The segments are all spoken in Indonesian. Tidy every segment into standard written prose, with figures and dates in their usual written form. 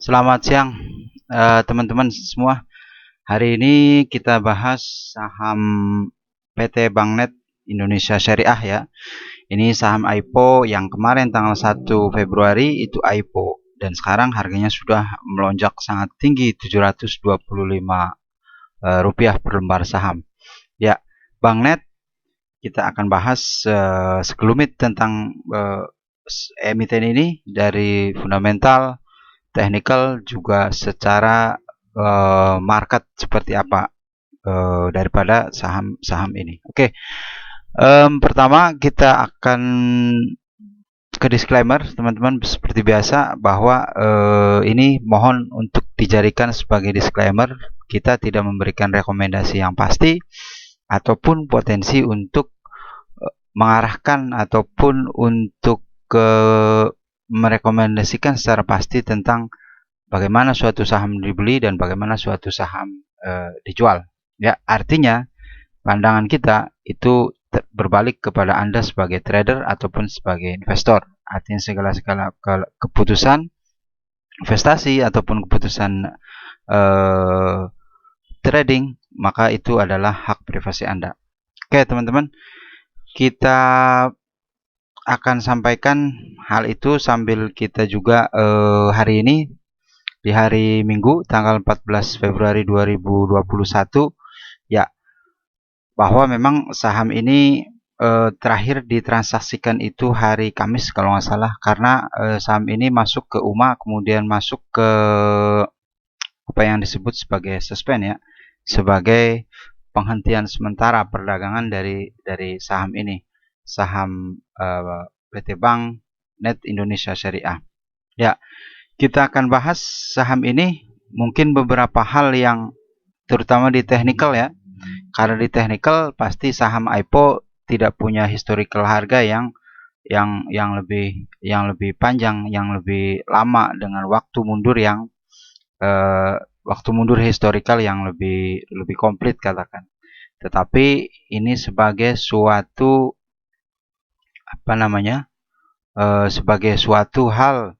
Selamat siang teman-teman semua. Hari ini kita bahas saham PT Banknet Indonesia Syariah ya. Ini saham IPO yang kemarin tanggal 1 Februari itu IPO dan sekarang harganya sudah melonjak sangat tinggi, 725 rupiah per lembar saham. Ya, Banknet kita akan bahas sekelumit tentang emiten ini dari fundamental, technical, juga secara market seperti apa daripada saham-saham ini. Oke, pertama kita akan ke disclaimer teman-teman seperti biasa bahwa ini mohon untuk dijadikan sebagai disclaimer. Kita tidak memberikan rekomendasi yang pasti ataupun potensi untuk mengarahkan ataupun untuk merekomendasikan secara pasti tentang bagaimana suatu saham dibeli dan bagaimana suatu saham dijual. Ya, artinya pandangan kita itu berbalik kepada Anda sebagai trader ataupun sebagai investor. Artinya segala keputusan investasi ataupun keputusan trading, maka itu adalah hak privasi Anda. Oke, teman-teman, kita akan sampaikan hal itu sambil kita juga hari ini di hari Minggu tanggal 14 Februari 2021 ya, bahwa memang saham ini terakhir ditransaksikan itu hari Kamis kalau nggak salah, karena saham ini masuk ke UMA kemudian masuk ke apa yang disebut sebagai suspend ya, sebagai penghentian sementara perdagangan dari saham ini, saham PT Bank Net Indonesia Syariah. Ya, kita akan bahas saham ini mungkin beberapa hal yang terutama di technical ya. Karena di technical pasti saham IPO tidak punya historical harga yang lebih panjang, yang lebih lama, dengan waktu mundur historical yang lebih komplit katakan. Tetapi ini sebagai suatu sebagai suatu hal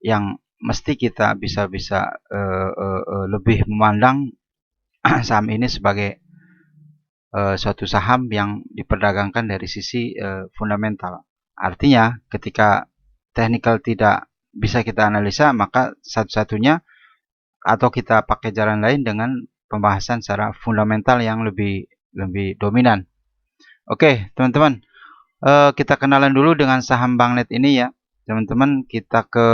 yang mesti kita bisa lebih memandang saham ini sebagai suatu saham yang diperdagangkan dari sisi fundamental. Artinya ketika technical tidak bisa kita analisa, maka satu-satunya atau kita pakai jalan lain dengan pembahasan secara fundamental yang lebih dominan. Oke, teman-teman, kita kenalan dulu dengan saham Banknet ini ya. Teman-teman, kita ke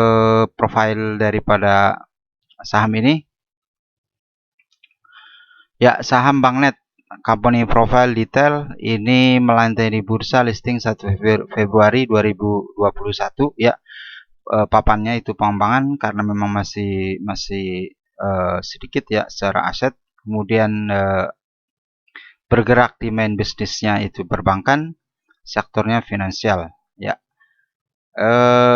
profil daripada saham ini. Ya, saham Banknet company profile detail ini melantai di bursa listing 1 Februari 2021 ya. Papannya itu pengembangan karena memang masih sedikit ya secara aset. Kemudian bergerak di main bisnisnya itu perbankan, sektornya finansial ya.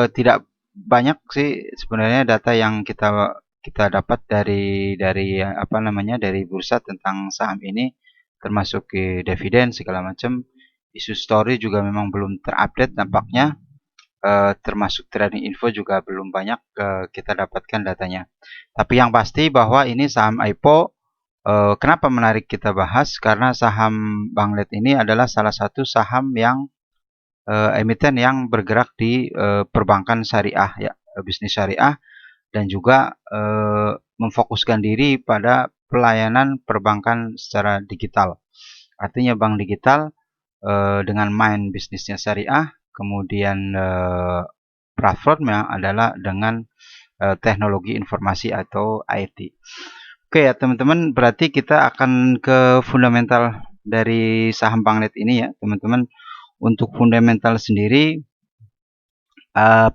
Tidak banyak sih sebenarnya data yang kita dapat dari dari bursa tentang saham ini, termasuk dividen segala macam. Isu story juga memang belum terupdate nampaknya, termasuk trading info juga belum banyak kita dapatkan datanya. Tapi yang pasti bahwa ini saham IPO. Kenapa menarik kita bahas? Karena saham Banknet ini adalah salah satu saham yang emiten yang bergerak di perbankan syariah ya, bisnis syariah, dan juga memfokuskan diri pada pelayanan perbankan secara digital. Artinya bank digital dengan main bisnisnya syariah, kemudian platformnya adalah dengan teknologi informasi atau IT. Oke ya teman-teman, berarti kita akan ke fundamental dari saham Banknet ini ya teman-teman. Untuk fundamental sendiri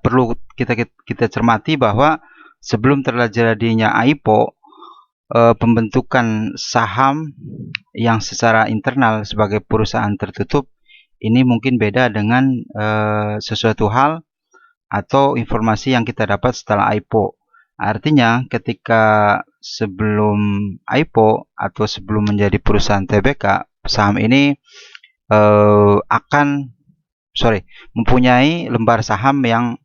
perlu kita cermati bahwa sebelum terjadinya IPO, pembentukan saham yang secara internal sebagai perusahaan tertutup ini mungkin beda dengan sesuatu hal atau informasi yang kita dapat setelah IPO. Artinya ketika sebelum IPO atau sebelum menjadi perusahaan TBK, saham ini mempunyai lembar saham yang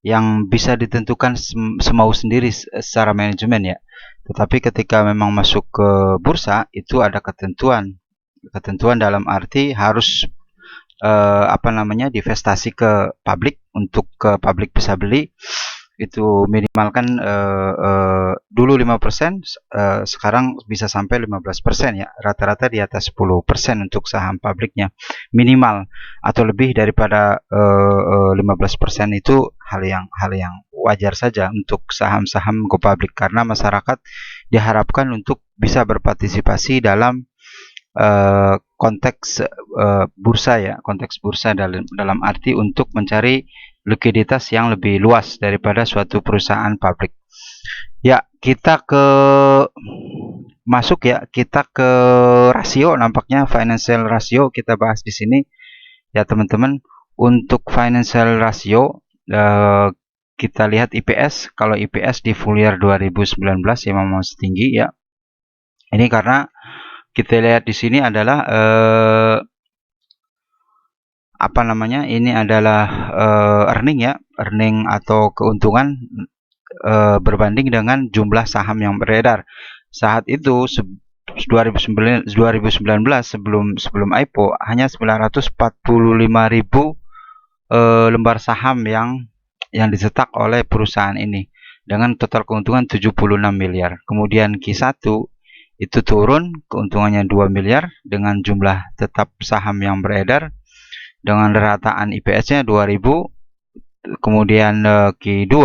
yang bisa ditentukan semau sendiri secara manajemen ya. Tetapi ketika memang masuk ke bursa itu ada ketentuan. Ketentuan dalam arti harus divestasi ke publik, untuk ke publik bisa beli itu minimalkan dulu 5%, sekarang bisa sampai 15% ya, rata-rata di atas 10% untuk saham publiknya minimal, atau lebih daripada 15% itu hal yang wajar saja untuk saham-saham go public, karena masyarakat diharapkan untuk bisa berpartisipasi dalam konteks bursa ya, konteks bursa dalam arti untuk mencari likuiditas yang lebih luas daripada suatu perusahaan publik. Ya, kita ke rasio, nampaknya financial ratio kita bahas di sini ya teman-teman. Untuk financial ratio kita lihat IPS. Kalau IPS di full year 2019 memang masih tinggi ya. Ini karena kita lihat di sini adalah ini adalah earning ya, earning atau keuntungan berbanding dengan jumlah saham yang beredar. Saat itu 2019 sebelum IPO hanya 945.000 lembar saham yang dicetak oleh perusahaan ini dengan total keuntungan 76 miliar. Kemudian Q1 itu turun, keuntungannya 2 miliar dengan jumlah tetap saham yang beredar dengan rataan IPS-nya 2000. Kemudian Q2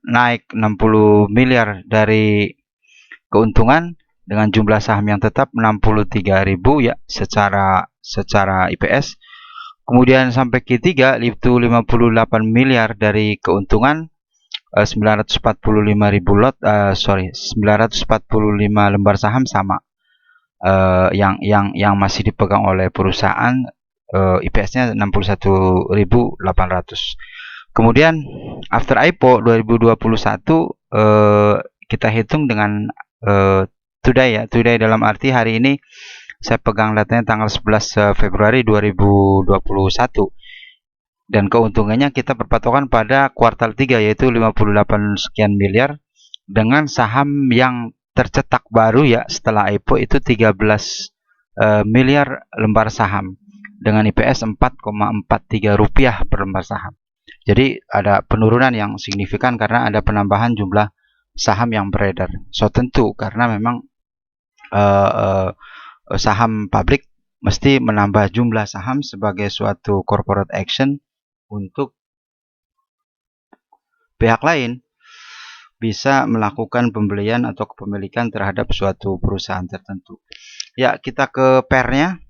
naik 60 miliar dari keuntungan dengan jumlah saham yang tetap 63.000 ya secara IPS. Kemudian sampai Q3 itu 58 miliar dari keuntungan, 945 lembar saham sama yang masih dipegang oleh perusahaan, IPS-nya 61.800. Kemudian after IPO 2021 kita hitung dengan today ya, today dalam arti hari ini. Saya pegang datanya tanggal 11 Februari 2021 dan keuntungannya kita berpatokan pada kuartal 3 yaitu 58 sekian miliar dengan saham yang tercetak baru ya setelah IPO itu 13 miliar lembar saham dengan IPS 4,43 rupiah per lembar saham. Jadi ada penurunan yang signifikan karena ada penambahan jumlah saham yang beredar. So tentu karena memang saham publik mesti menambah jumlah saham sebagai suatu corporate action untuk pihak lain bisa melakukan pembelian atau kepemilikan terhadap suatu perusahaan tertentu. Ya, kita ke pair-nya.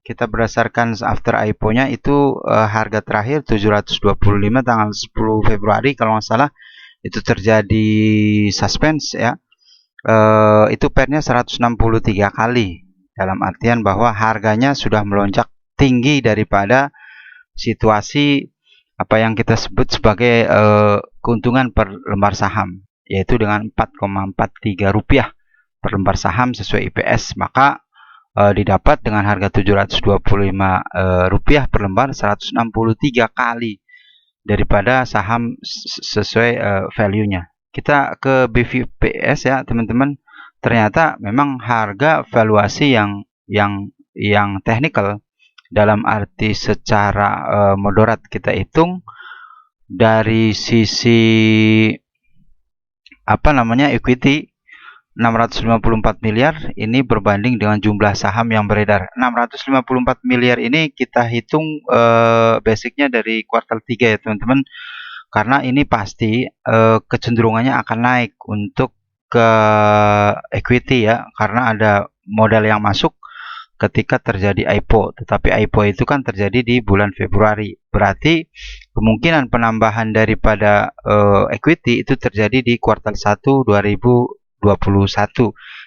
Kita berdasarkan after IPO-nya itu harga terakhir 725 tanggal 10 Februari kalau nggak salah itu terjadi suspense ya. Itu pair-nya 163 kali, dalam artian bahwa harganya sudah melonjak tinggi daripada situasi apa yang kita sebut sebagai keuntungan per lembar saham, yaitu dengan 4,43 rupiah per lembar saham sesuai IPS, maka didapat dengan harga 725 rupiah per lembar 163 kali daripada saham sesuai value-nya. Kita ke BVPS ya teman-teman. Ternyata memang harga valuasi yang technical dalam arti secara moderat kita hitung dari sisi equity 654 miliar ini berbanding dengan jumlah saham yang beredar. 654 miliar ini kita hitung basicnya dari kuartal 3 ya teman-teman. Karena ini pasti kecenderungannya akan naik untuk ke equity ya. Karena ada modal yang masuk ketika terjadi IPO. Tetapi IPO itu kan terjadi di bulan Februari. Berarti kemungkinan penambahan daripada equity itu terjadi di kuartal 1 2021.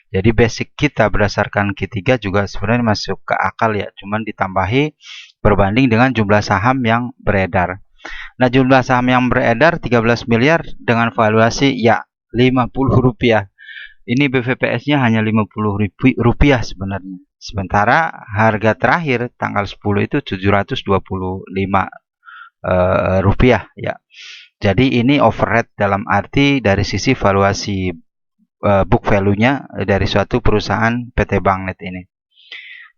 Jadi basic kita berdasarkan Q3 juga sebenarnya masuk ke akal ya, cuman ditambahi berbanding dengan jumlah saham yang beredar. Nah, jumlah saham yang beredar 13 miliar dengan valuasi ya 50 rupiah. Ini BVPS-nya hanya 50 rupiah sebenarnya. Sementara harga terakhir tanggal 10 itu 725 rupiah ya. Jadi ini overrate dalam arti dari sisi valuasi book value-nya dari suatu perusahaan PT Banknet ini.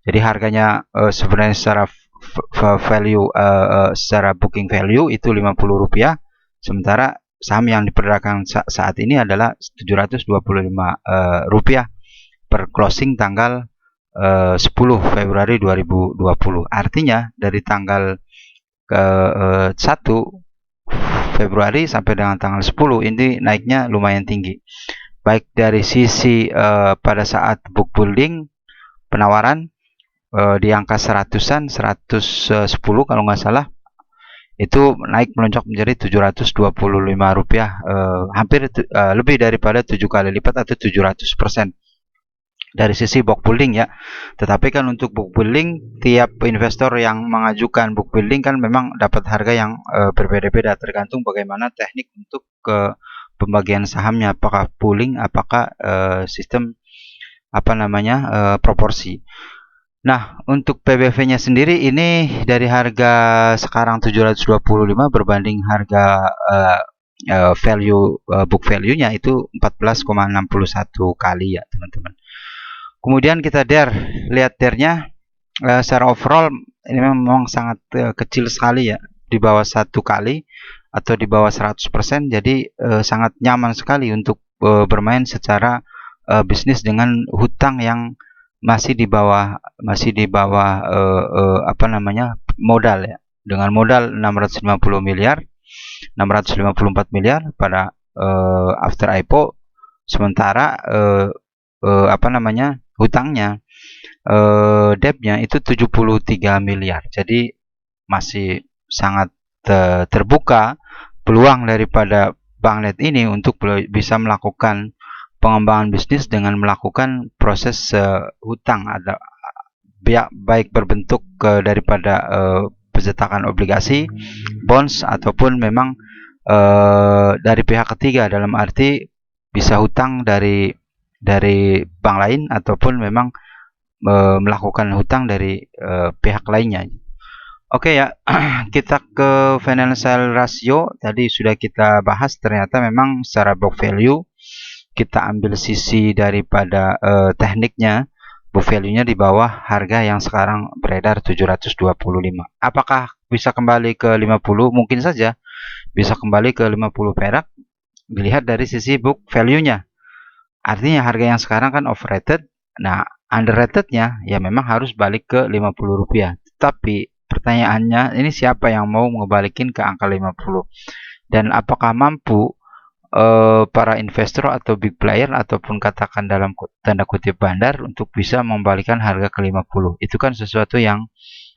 Jadi harganya sebenarnya secara value secara booking value itu Rp50, sementara saham yang diperdagangkan saat ini adalah Rp725 per closing tanggal 10 Februari 2020. Artinya dari tanggal ke 1 Februari sampai dengan tanggal 10 ini naiknya lumayan tinggi. Baik dari sisi pada saat book building penawaran di angka 100-an, 110 kalau nggak salah, itu naik melonjak menjadi Rp725, hampir lebih daripada 7 kali lipat atau 700% dari sisi book building ya. Tetapi kan untuk book building, tiap investor yang mengajukan book building kan memang dapat harga yang berbeda-beda tergantung bagaimana teknik untuk pembagian sahamnya, apakah pooling, apakah sistem proporsi. Nah, untuk PBV-nya sendiri ini dari harga sekarang 725 berbanding harga book value-nya itu 14,61 kali ya, teman-teman. Kemudian kita lihat DER-nya secara overall ini memang sangat kecil sekali ya, di bawah 1 kali atau di bawah 100%. Jadi sangat nyaman sekali untuk bermain secara bisnis dengan hutang yang masih di bawah modal ya. Dengan modal 654 miliar pada after IPO, sementara hutangnya debt-nya itu 73 miliar. Jadi masih sangat terbuka peluang daripada Banknet ini untuk bisa melakukan pengembangan bisnis dengan melakukan proses hutang, ada baik berbentuk daripada pencetakan obligasi, bonds, ataupun memang dari pihak ketiga, dalam arti bisa hutang dari bank lain ataupun memang melakukan hutang dari pihak lainnya. Oke ya, kita ke financial ratio. Tadi sudah kita bahas, ternyata memang secara book value kita ambil sisi daripada tekniknya, book value-nya di bawah harga yang sekarang beredar 725. Apakah bisa kembali ke 50? Mungkin saja bisa kembali ke 50 perak dilihat dari sisi book value-nya. Artinya harga yang sekarang kan overrated. Nah, underrated-nya ya memang harus balik ke Rp50. Tapi pertanyaannya, ini siapa yang mau ngebalikin ke angka 50? Dan apakah mampu para investor atau big player ataupun katakan dalam tanda kutip bandar untuk bisa membalikan harga ke 50? Itu kan sesuatu yang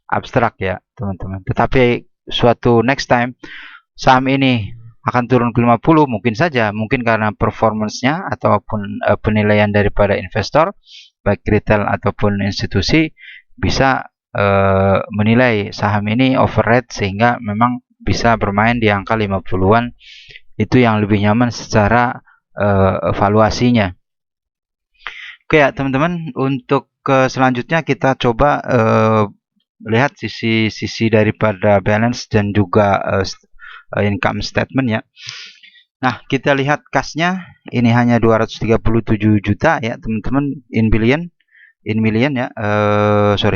abstrak ya, teman-teman. Tetapi suatu next time saham ini akan turun ke 50, mungkin saja, mungkin karena performance-nya ataupun penilaian daripada investor, baik retail ataupun institusi, bisa menilai saham ini overrate sehingga memang bisa bermain di angka 50-an. Itu yang lebih nyaman secara valuasinya. Oke ya, teman-teman, untuk selanjutnya kita coba lihat sisi daripada balance dan juga income statement ya. Nah, kita lihat kasnya ini hanya 237 juta ya, teman-teman, in million ya,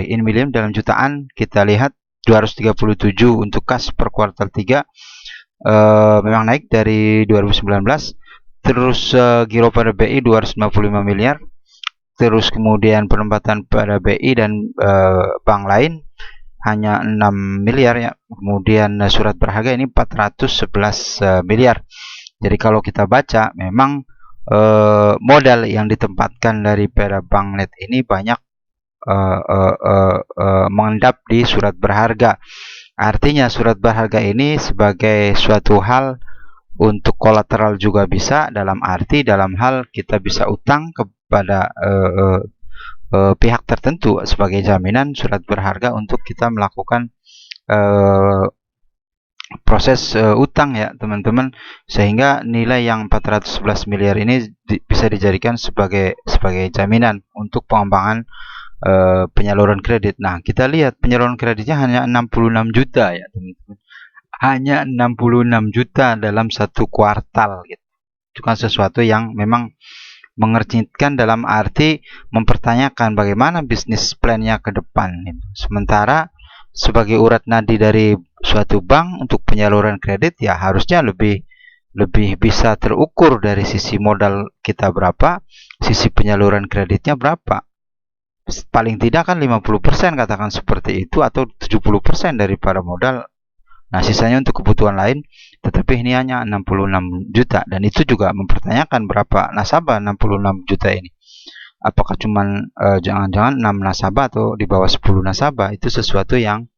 in million dalam jutaan. Kita lihat 237 untuk kas per kuartal 3, memang naik dari 2019. Terus giro pada BI 255 miliar. Terus kemudian penempatan pada BI dan bank lain hanya 6 miliar ya. Kemudian surat berharga ini 411 miliar. Jadi kalau kita baca, memang modal yang ditempatkan dari Banknet ini banyak mengendap di surat berharga. Artinya surat berharga ini sebagai suatu hal untuk kolateral juga bisa, dalam hal kita bisa utang kepada pihak tertentu sebagai jaminan surat berharga untuk kita melakukan proses utang ya, teman-teman, sehingga nilai yang 411 miliar ini bisa dijadikan sebagai jaminan untuk pengembangan penyaluran kredit. Nah, kita lihat penyaluran kreditnya hanya 66 juta ya, teman-teman. hanya 66 juta dalam satu kuartal gitu. Itu kan sesuatu yang memang mengerjitkan dalam arti mempertanyakan bagaimana bisnis plan-nya ke depan gitu. Sementara sebagai urat nadi dari suatu bank untuk penyaluran kredit ya harusnya lebih bisa terukur dari sisi modal kita berapa, sisi penyaluran kreditnya berapa. Paling tidak kan 50% katakan seperti itu atau 70% daripada modal. Nah, sisanya untuk kebutuhan lain, tetapi ini hanya 66 juta dan itu juga mempertanyakan berapa nasabah 66 juta ini. Apakah cuman jangan-jangan 6 nasabah atau di bawah 10 nasabah? Itu sesuatu yang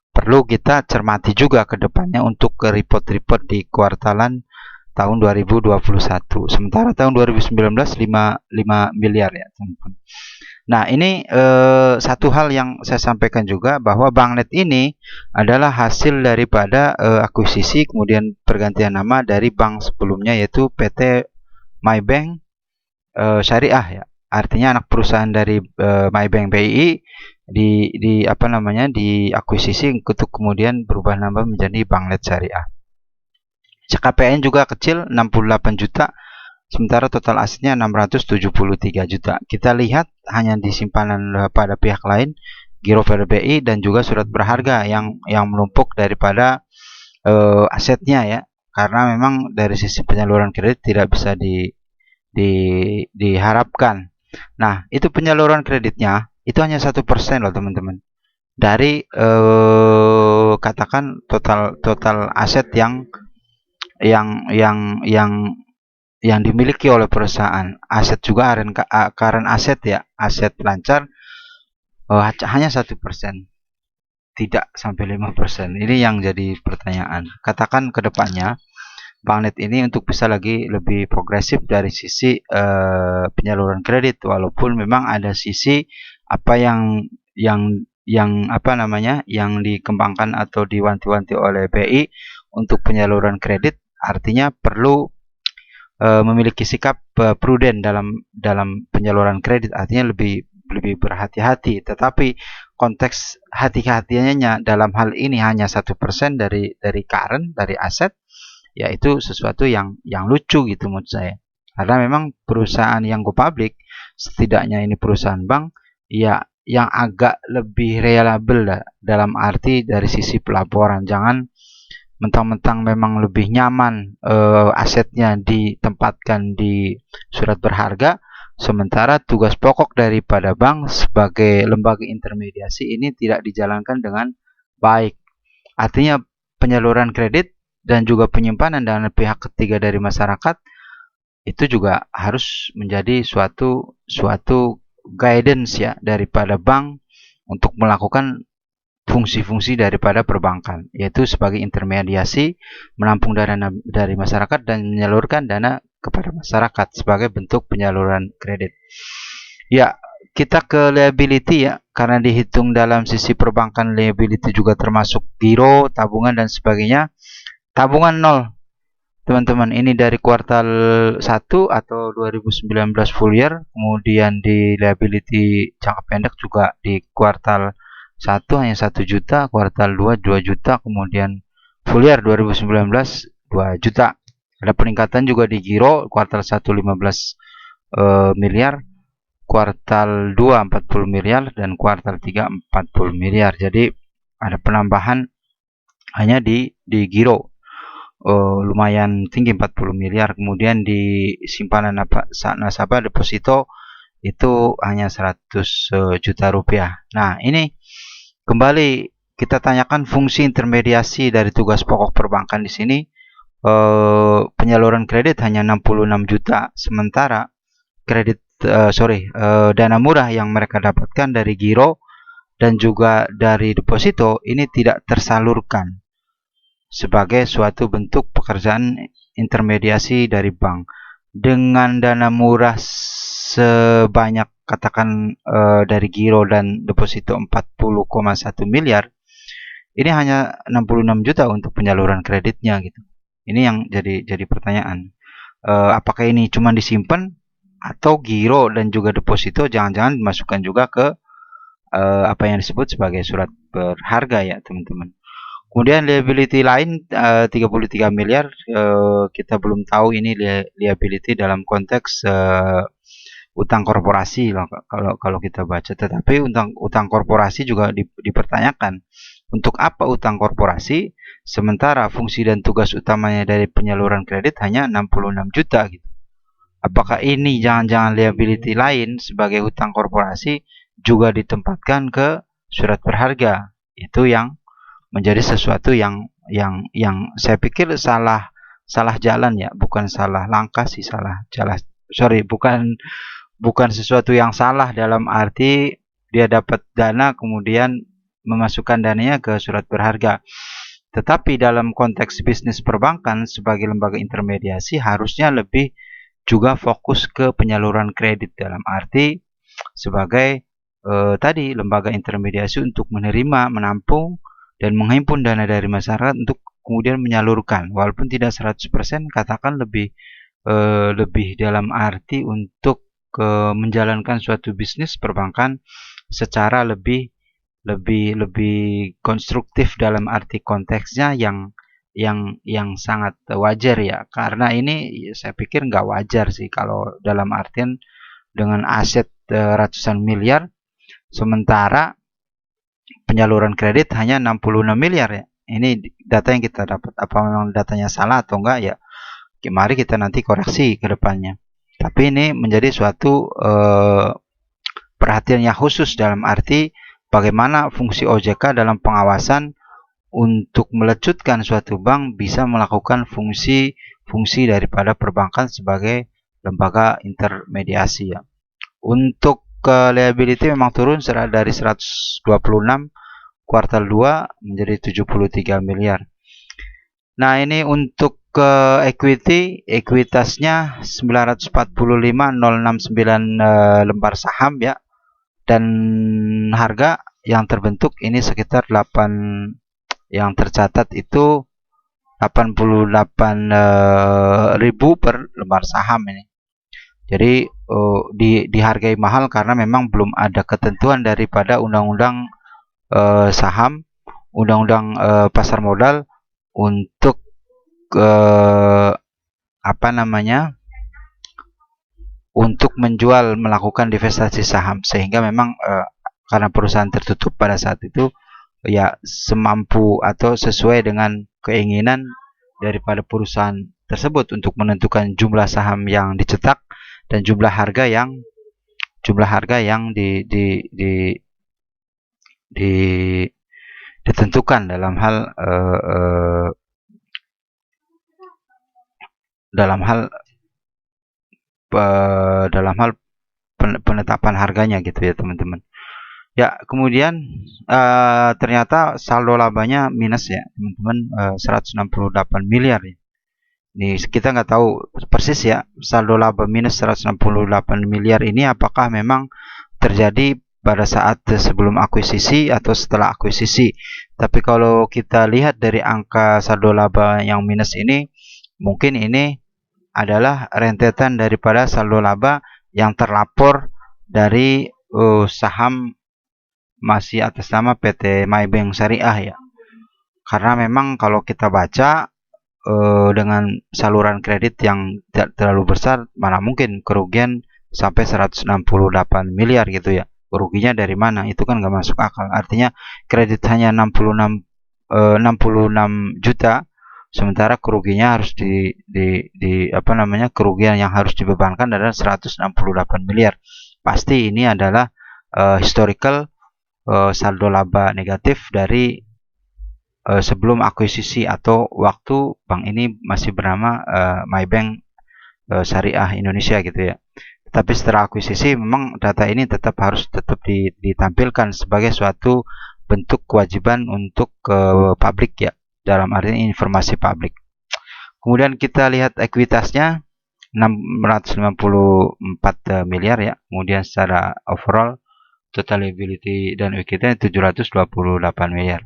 perlu kita cermati juga ke depannya untuk ke report-report di kuartalan tahun 2021. Sementara tahun 2019 5 miliar ya, teman-teman. Nah, ini satu hal yang saya sampaikan juga bahwa Banknet ini adalah hasil daripada akuisisi kemudian pergantian nama dari bank sebelumnya yaitu PT Maybank Syariah ya. Artinya anak perusahaan dari Maybank BI di apa namanya diakuisisi untuk kemudian berubah nama menjadi Banknet Syariah. CKPN juga kecil 68 juta. Sementara total asetnya 673 juta. Kita lihat hanya di simpanan pada pihak lain, giro PDBI dan juga surat berharga yang menumpuk daripada asetnya ya. Karena memang dari sisi penyaluran kredit tidak bisa diharapkan. Nah, itu penyaluran kreditnya itu hanya 1% loh teman-teman. Dari katakan total aset yang dimiliki oleh perusahaan. Aset juga current aset ya, aset lancar hanya 1%, tidak sampai 5%. Ini yang jadi pertanyaan. Katakan ke depannya Banknet ini untuk bisa lagi lebih progresif dari sisi penyaluran kredit, walaupun memang ada sisi apa yang apa namanya yang dikembangkan atau diwanti-wanti oleh BI untuk penyaluran kredit, artinya perlu memiliki sikap prudent dalam penyaluran kredit, artinya lebih berhati-hati. Tetapi konteks hati-hatiannya dalam hal ini hanya 1% dari current, dari aset, yaitu sesuatu yang lucu gitu menurut saya. Karena memang perusahaan yang go public, setidaknya ini perusahaan bank, ya yang agak lebih reliable dalam arti dari sisi pelaporan. Jangan mentang-mentang memang lebih nyaman asetnya ditempatkan di surat berharga, sementara tugas pokok daripada bank sebagai lembaga intermediasi ini tidak dijalankan dengan baik. Artinya penyaluran kredit dan juga penyimpanan dana pihak ketiga dari masyarakat itu juga harus menjadi suatu guidance ya daripada bank untuk melakukan fungsi-fungsi daripada perbankan, yaitu sebagai intermediasi menampung dana dari masyarakat dan menyalurkan dana kepada masyarakat sebagai bentuk penyaluran kredit. Ya, kita ke liability ya, karena dihitung dalam sisi perbankan liability juga termasuk giro, tabungan dan sebagainya. Tabungan 0. Teman-teman, ini dari kuartal 1 atau 2019 full year, kemudian di liability jangka pendek juga di kuartal 1 hanya 1 juta, kuartal 2 2 juta, kemudian full year 2019 2 juta. Ada peningkatan juga di giro, kuartal 1 15 miliar, kuartal 2 40 miliar, dan kuartal 3 40 miliar. Jadi ada penambahan hanya di giro. Lumayan tinggi 40 miliar. Kemudian di simpanan nasabah deposito itu hanya 100 juta rupiah. Nah, ini kembali kita tanyakan fungsi intermediasi dari tugas pokok perbankan di sini. Penyaluran kredit hanya 66 juta, sementara kredit dana murah yang mereka dapatkan dari giro dan juga dari deposito ini tidak tersalurkan sebagai suatu bentuk pekerjaan intermediasi dari bank. Dengan dana murah sebanyak katakan dari giro dan deposito 40,1 miliar, ini hanya 66 juta untuk penyaluran kreditnya gitu. Ini yang jadi pertanyaan. Apakah ini cuma disimpan atau giro dan juga deposito jangan-jangan dimasukkan juga ke apa yang disebut sebagai surat berharga ya teman-teman. Kemudian liability lain 33 miliar, kita belum tahu ini liability dalam konteks utang korporasi loh, kalau kita baca. Tetapi utang korporasi juga dipertanyakan. Untuk apa utang korporasi sementara fungsi dan tugas utamanya dari penyaluran kredit hanya 66 juta gitu. Apakah ini jangan-jangan liability lain sebagai utang korporasi juga ditempatkan ke surat berharga? Itu yang menjadi sesuatu yang saya pikir salah jalan ya, bukan salah langkah sih, salah jalan. Sorry, bukan sesuatu yang salah dalam arti dia dapat dana kemudian memasukkan dananya ke surat berharga. Tetapi dalam konteks bisnis perbankan sebagai lembaga intermediasi harusnya lebih juga fokus ke penyaluran kredit dalam arti sebagai tadi lembaga intermediasi untuk menerima, menampung, dan menghimpun dana dari masyarakat untuk kemudian menyalurkan. Walaupun tidak 100%, katakan lebih dalam arti untuk menjalankan suatu bisnis perbankan secara lebih konstruktif dalam arti konteksnya yang sangat wajar ya. Karena ini saya pikir nggak wajar sih kalau dalam artian dengan aset ratusan miliar sementara penyaluran kredit hanya 66 miliar ya. Ini data yang kita dapat. Apa memang datanya salah atau enggak ya? Mari kita nanti koreksi ke depannya. Tapi ini menjadi suatu perhatian yang khusus dalam arti bagaimana fungsi OJK dalam pengawasan untuk melecutkan suatu bank bisa melakukan fungsi daripada perbankan sebagai lembaga intermediasi ya. Untuk liability memang turun dari 126 kuartal 2 menjadi 73 miliar. Nah, ini untuk ekuitasnya 945.069 lembar saham ya. Dan harga yang terbentuk ini sekitar 8, yang tercatat itu 88.000 per lembar saham ini. Jadi dihargai mahal karena memang belum ada ketentuan daripada undang-undang saham, undang-undang pasar modal untuk untuk menjual, melakukan divestasi saham, sehingga memang karena perusahaan tertutup pada saat itu ya semampu atau sesuai dengan keinginan daripada perusahaan tersebut untuk menentukan jumlah saham yang dicetak dan jumlah harga yang ditentukan dalam hal penetapan harganya gitu ya teman-teman. Ya, kemudian ternyata saldo labanya minus ya teman-teman, 168 miliar ya. Ini kita nggak tahu persis ya saldo laba minus 168 miliar ini apakah memang terjadi pada saat sebelum akuisisi atau setelah akuisisi. Tapi kalau kita lihat dari angka saldo laba yang minus ini, mungkin ini adalah rentetan daripada saldo laba yang terlapor dari saham masih atas nama PT Maybank Syariah ya. Karena memang kalau kita baca dengan saluran kredit yang tidak terlalu besar, mana mungkin kerugian sampai 168 miliar gitu ya. Ruginya dari mana? Itu kan nggak masuk akal. Artinya kredit hanya 66 juta, sementara kerugiannya harus kerugian yang harus dibebankan adalah 168 miliar. Pasti ini adalah historical saldo laba negatif dari sebelum akuisisi atau waktu bank ini masih bernama Maybank Syariah Indonesia gitu ya. Tapi setelah akuisisi memang data ini harus ditampilkan sebagai suatu bentuk kewajiban untuk publik ya, dalam arti informasi publik. Kemudian kita lihat ekuitasnya 654 miliar ya. Kemudian secara overall total liability dan ekuitasnya 728 miliar.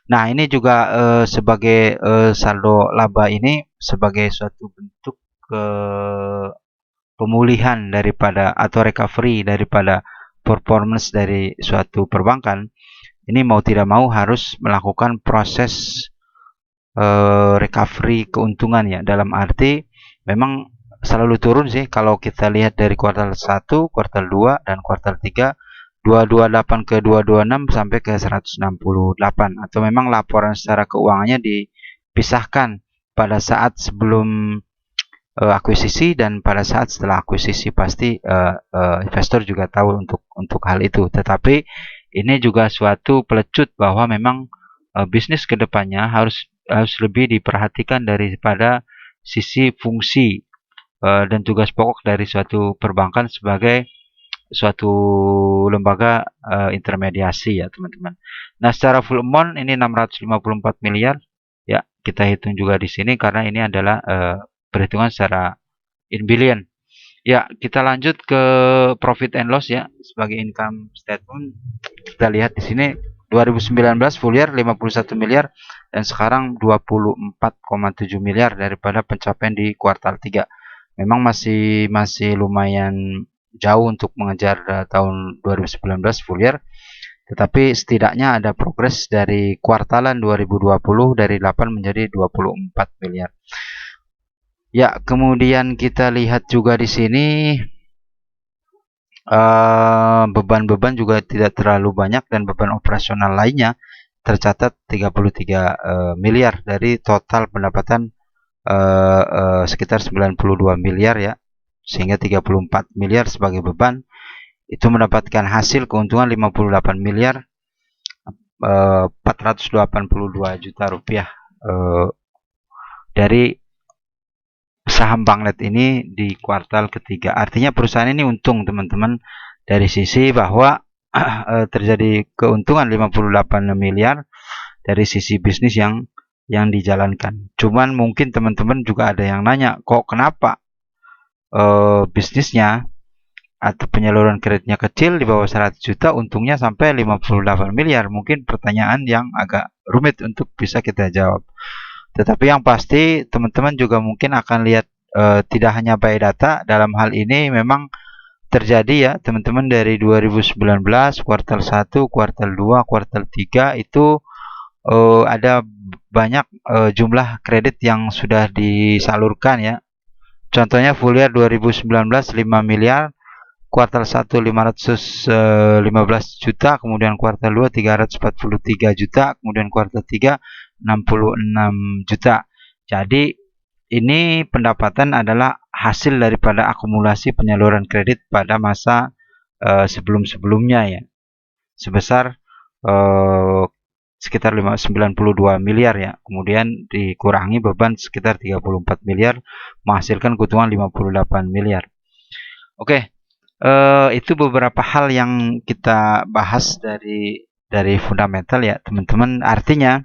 Nah, ini juga sebagai saldo laba ini sebagai suatu bentuk pemulihan daripada atau recovery daripada performance dari suatu perbankan ini mau tidak mau harus melakukan proses recovery keuntungan ya, dalam arti memang selalu turun sih kalau kita lihat dari kuartal 1, kuartal 2 dan kuartal 3, 228 ke 226 sampai ke 168, atau memang laporan secara keuangannya dipisahkan pada saat sebelum akuisisi dan pada saat setelah akuisisi. Pasti investor juga tahu untuk hal itu. Tetapi ini juga suatu pelecut bahwa memang bisnis kedepannya harus lebih diperhatikan daripada sisi fungsi dan tugas pokok dari suatu perbankan sebagai suatu lembaga intermediasi ya teman-teman. Nah, secara full amount ini 654 miliar ya, kita hitung juga di sini karena ini adalah perhitungan secara in billion. Ya, kita lanjut ke profit and loss ya, sebagai income statement. Kita lihat di sini 2019 full year 51 miliar dan sekarang 24,7 miliar daripada pencapaian di kuartal 3. Memang masih lumayan jauh untuk mengejar tahun 2019 full year, tetapi setidaknya ada progres dari kuartalan 2020 dari 8 menjadi 24 miliar. Ya, kemudian kita lihat juga di sini beban-beban juga tidak terlalu banyak dan beban operasional lainnya tercatat 33 miliar dari total pendapatan sekitar 92 miliar ya, sehingga 34 miliar sebagai beban. Itu mendapatkan hasil keuntungan 58 miliar 482 juta rupiah dari saham Banknet ini di kuartal ketiga. Artinya perusahaan ini untung teman-teman, dari sisi bahwa terjadi keuntungan 58 miliar dari sisi bisnis yang dijalankan. Cuman mungkin teman-teman juga ada yang nanya, kok kenapa bisnisnya atau penyaluran kreditnya kecil di bawah 100 juta, untungnya sampai 58 miliar. Mungkin pertanyaan yang agak rumit untuk bisa kita jawab. Tetapi yang pasti teman-teman juga mungkin akan lihat tidak hanya by data dalam hal ini, memang terjadi ya teman-teman, dari 2019 kuartal 1, kuartal 2, kuartal 3 itu ada banyak jumlah kredit yang sudah disalurkan ya. Contohnya full year 2019 5 miliar, kuartal 1 515 juta, kemudian kuartal 2 343 juta, kemudian kuartal 3 66 juta. Jadi ini pendapatan adalah hasil daripada akumulasi penyaluran kredit pada masa sebelum-sebelumnya ya, sebesar sekitar 92 miliar ya, kemudian dikurangi beban sekitar 34 miliar, menghasilkan keuntungan 58 miliar. Oke, itu beberapa hal yang kita bahas dari fundamental ya teman-teman. Artinya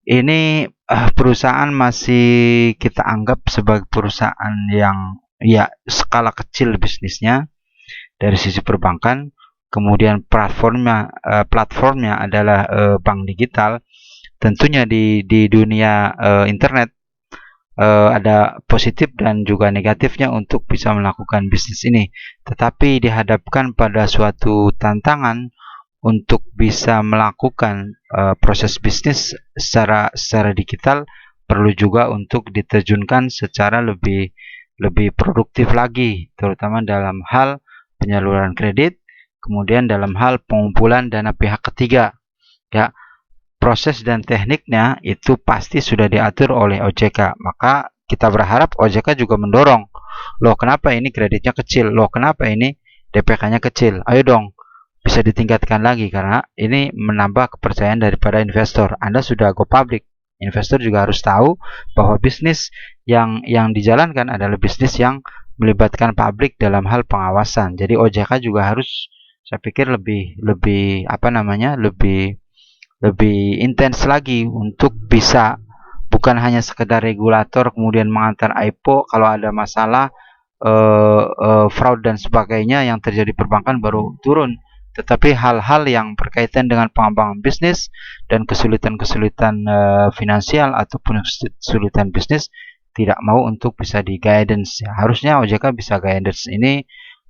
ini perusahaan masih kita anggap sebagai perusahaan yang ya skala kecil bisnisnya dari sisi perbankan. Kemudian platformnya adalah bank digital. Tentunya di dunia internet ada positif dan juga negatifnya untuk bisa melakukan bisnis ini. Tetapi dihadapkan pada suatu tantangan untuk bisa melakukan proses bisnis secara digital, perlu juga untuk diterjunkan secara lebih produktif lagi, terutama dalam hal penyaluran kredit, kemudian dalam hal pengumpulan dana pihak ketiga ya. Proses dan tekniknya itu pasti sudah diatur oleh OJK. Maka kita berharap OJK juga mendorong, loh kenapa ini kreditnya kecil, loh kenapa ini DPK-nya kecil, ayo dong bisa ditingkatkan lagi, karena ini menambah kepercayaan daripada investor. Anda sudah go public, investor juga harus tahu bahwa bisnis yang dijalankan adalah bisnis yang melibatkan publik dalam hal pengawasan. Jadi OJK juga harus, saya pikir, lebih intens lagi untuk bisa bukan hanya sekedar regulator kemudian mengantar IPO kalau ada masalah fraud dan sebagainya yang terjadi perbankan baru turun, tetapi hal-hal yang berkaitan dengan pengembangan bisnis dan kesulitan-kesulitan finansial ataupun kesulitan bisnis tidak mau untuk bisa di guidance ya. Harusnya OJK bisa guidance ini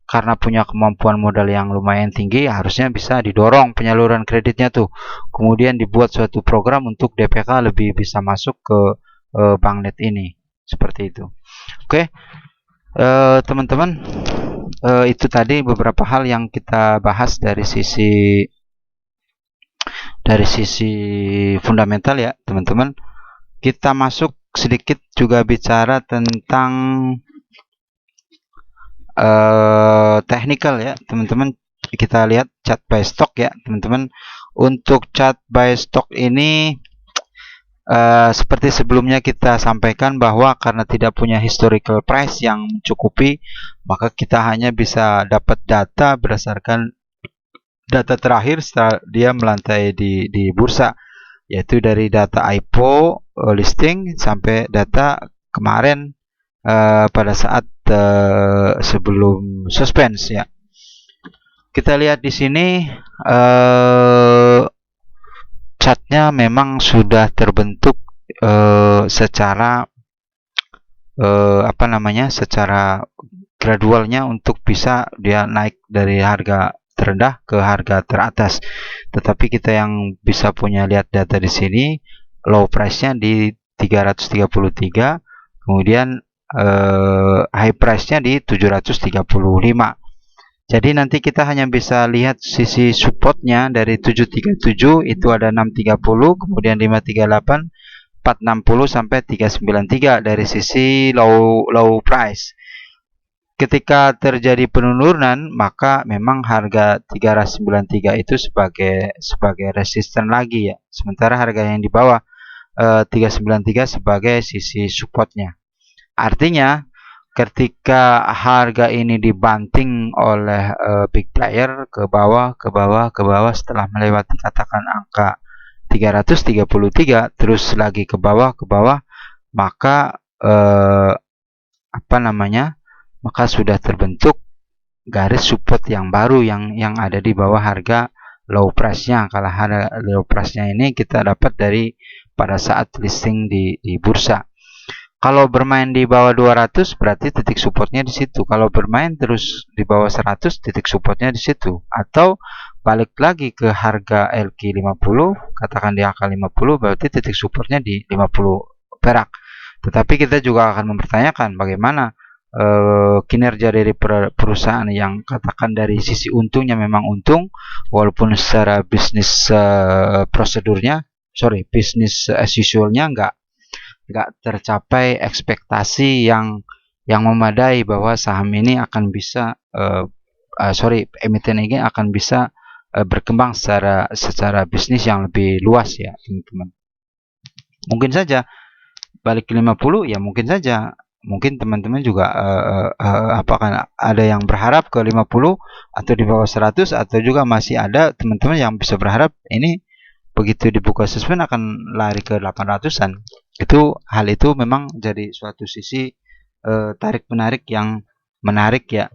karena punya kemampuan modal yang lumayan tinggi, harusnya bisa didorong penyaluran kreditnya tuh. Kemudian dibuat suatu program untuk DPK lebih bisa masuk ke Banknet ini. Seperti itu. Oke, teman-teman, itu tadi beberapa hal yang kita bahas dari sisi fundamental ya, teman-teman. Kita masuk sedikit juga bicara tentang technical ya, teman-teman. Kita lihat chart by stock ya, teman-teman. Untuk chart by stock ini seperti sebelumnya kita sampaikan bahwa karena tidak punya historical price yang mencukupi, maka kita hanya bisa dapat data berdasarkan data terakhir setelah dia melantai di bursa, yaitu dari data IPO listing sampai data kemarin pada saat sebelum suspense ya. Kita lihat di sini chartnya memang sudah terbentuk secara secara gradualnya untuk bisa dia naik dari harga terendah ke harga teratas. Tetapi kita yang bisa punya lihat data di sini, low price-nya di 333, kemudian high price-nya di 735. Jadi nanti kita hanya bisa lihat sisi supportnya dari 737 itu ada 630, kemudian 538, 460 sampai 393 dari sisi low price. Ketika terjadi penurunan, maka memang harga 393 itu sebagai resisten lagi ya. Sementara harga yang di bawah 393 sebagai sisi supportnya. Artinya ketika harga ini dibanting oleh big player ke bawah setelah melewati katakan angka 333 terus lagi ke bawah, maka maka sudah terbentuk garis support yang baru yang ada di bawah harga low price-nya. Kalau harga low price-nya ini kita dapat dari pada saat listing di bursa. Kalau bermain di bawah 200 berarti titik supportnya di situ. Kalau bermain terus di bawah 100 titik supportnya di situ. Atau balik lagi ke harga LQ50, katakan di angka 50 berarti titik supportnya di 50 perak. Tetapi kita juga akan mempertanyakan bagaimana kinerja dari perusahaan yang katakan dari sisi untungnya memang untung, walaupun secara bisnis prosedurnya, bisnis as usualnya nggak tercapai ekspektasi yang memadai bahwa saham ini akan bisa emiten ini akan bisa berkembang secara bisnis yang lebih luas ya, teman-teman. Mungkin saja balik ke 50 ya, mungkin teman-teman juga apakah ada yang berharap ke 50 atau di bawah 100, atau juga masih ada teman-teman yang bisa berharap ini begitu dibuka suspend akan lari ke 800-an. Hal itu memang jadi suatu sisi tarik menarik yang menarik ya,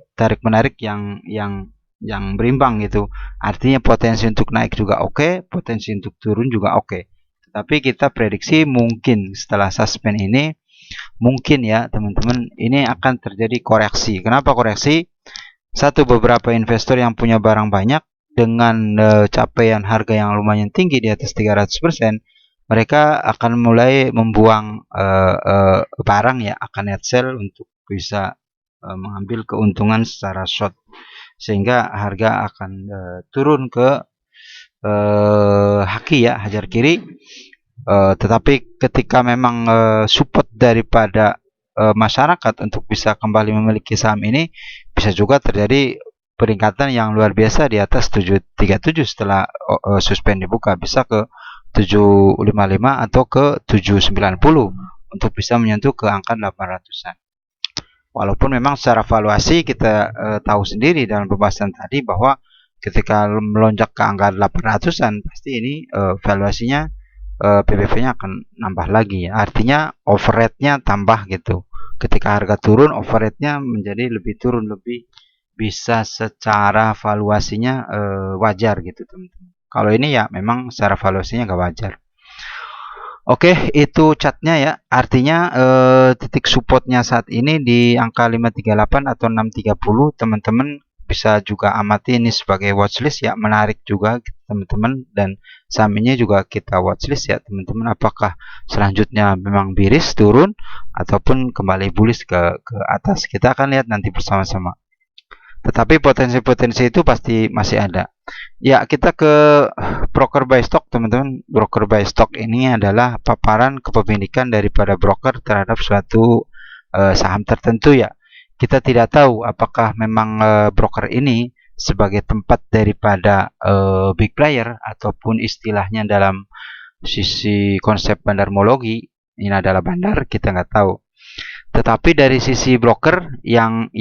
yang berimbang gitu. Artinya potensi untuk naik juga oke, potensi untuk turun juga oke. Tapi kita prediksi mungkin setelah suspend ini mungkin ya teman-teman ini akan terjadi koreksi. Kenapa koreksi? Beberapa investor yang punya barang banyak dengan capaian harga yang lumayan tinggi di atas 300%, mereka akan mulai membuang barang ya, akan net sell untuk bisa mengambil keuntungan secara short, sehingga harga akan turun ke haki ya, hajar kiri. Tetapi ketika memang support daripada masyarakat untuk bisa kembali memiliki saham ini, bisa juga terjadi peningkatan yang luar biasa di atas 737 setelah suspend dibuka, bisa ke 755 atau ke 790 untuk bisa menyentuh ke angka 800-an. Walaupun memang secara valuasi kita tahu sendiri dalam pembahasan tadi bahwa ketika melonjak ke angka 800-an pasti ini valuasinya PBV-nya akan nambah lagi ya. Artinya overrate-nya tambah gitu. Ketika harga turun, overrate-nya menjadi lebih turun, lebih bisa secara valuasinya wajar gitu teman-teman. Kalau ini ya memang secara valuasinya nggak wajar. Oke, itu chartnya ya. Artinya titik supportnya saat ini di angka 538 atau 630. Teman-teman bisa juga amati ini sebagai watchlist ya. Menarik juga teman-teman, dan saham ini juga kita watchlist ya teman-teman. Apakah selanjutnya memang bearish turun ataupun kembali bullish ke atas. Kita akan lihat nanti bersama-sama. Tetapi potensi-potensi itu pasti masih ada. Ya, kita ke broker buy stock, teman-teman. Broker buy stock ini adalah paparan kepemilikan daripada broker terhadap suatu saham tertentu ya. Kita tidak tahu apakah memang broker ini sebagai tempat daripada big player ataupun istilahnya dalam sisi konsep bandarmologi ini adalah bandar, kita nggak tahu. Tetapi dari sisi broker yang